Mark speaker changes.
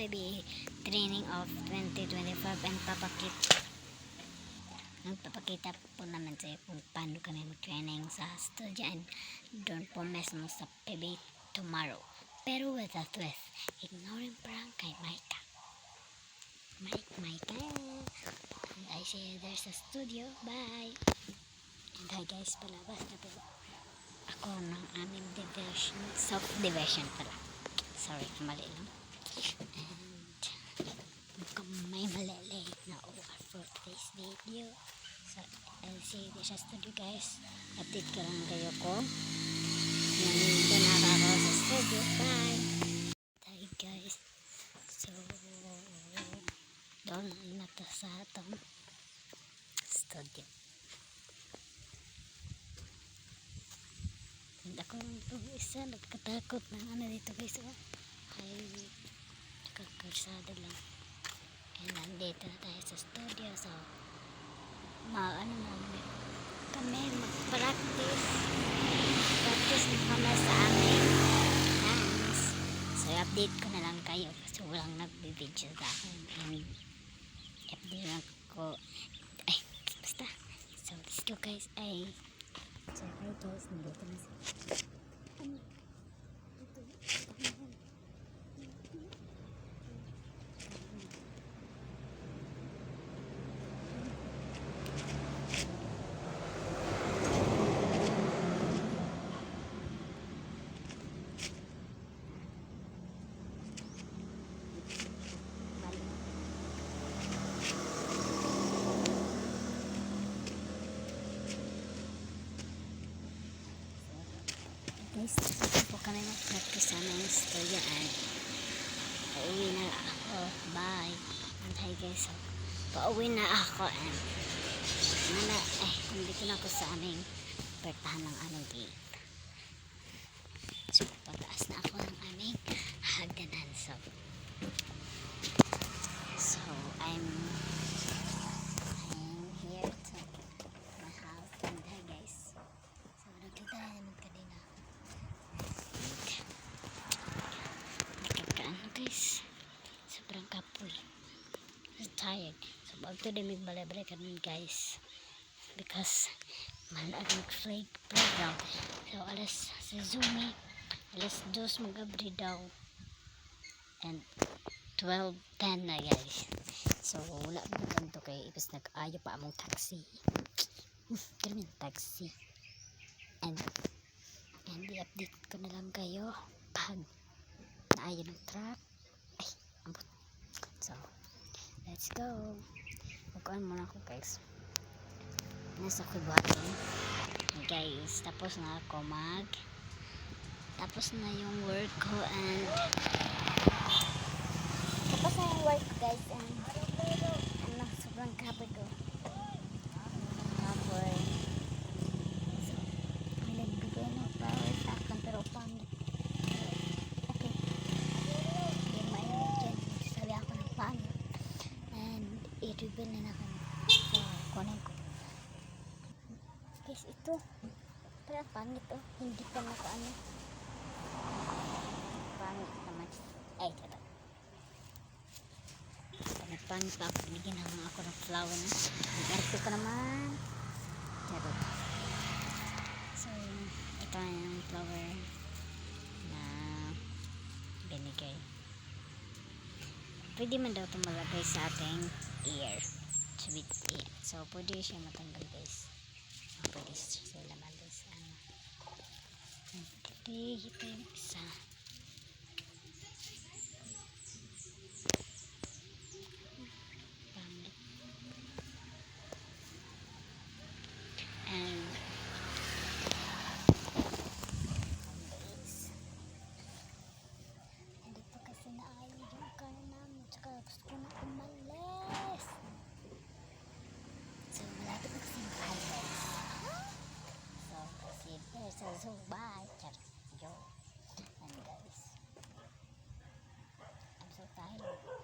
Speaker 1: FPB training of 2025 and nagpapakita po naman sa iyo kung paano kami mag-training sa studio and doon po mismo sa PB tomorrow. Pero with a twist, ignoring prank kay Micah. Micah. And I say there's a studio. Bye. And hi guys, palabas na po ako ng aming division, self-division pala. Sorry, mali lang. And mukhang may malilate na OR for today's video. So, I'll see you sa studio guys. Update ko lang kayo ko. Nandito na ako sa studio. Bye! Hi guys. So, doon na to sa atong studio. And ako itong isa, nagkatakot na ano dito guys. Ay, kakarsada lang. And nandito na tayo sa studio. So, kami mag-practice na kami sa aming hands. So update ko na lang kayo kasi walang nagbibideo sa akin and update lang ko basta. So let's go guys. So hi guys, nandito na siya. Guys, dito po kami mag-practice sa aming studio and pauwi na ako. Bye. And hi guys, so, pauwi na ako and nandito na ako sa aming pertahan ng aming gate. So, pataas na ako ng aming hagdanan. So I'm here to my house and hi guys. So, nakita na naman kanina. Guys, sobrang kapoy. I'm tired. So, bago today may balay-balay kami guys. Because, malag mag-playground. So, alas sa Zoomy, alas 2 mag-abri daw. And 12:10 na guys. So, wala ba ganito kay ibas nag-ayo pa among taxi. Kami taxi. And i-update ko na lang kayo pag naayon ng truck. Ambot. So, let's go. Magkuhan muna ako guys. Nasa kubuhatin. Guys, tapos na ako tapos na yung work ko and tapos na yung work guys and sobrang kapoy ko. Kapoy. So, may nagbigay ng power sa akin pero pangit. I-reveal na ako sa kunin ko guys. Ito parang pangit hindi pa nakaano, pangit naman. Ito pangit pa ako. Binigyan naman ako ng flower na nag-arte ko naman. So ito yung flower na binigay. Pwede man daw itong malagay sa ating ear, sweet ear. So pwede siya matanggal guys. Pwede siya laman guys. Ito yung isa. Pangit. And hindi pa kasi naayos yung kanan namin. Tsaka gusto ko na umalis. So malapit na kasi yung bahay guys. So kasi there's a zoo. Bye. And guys, I'm so tired.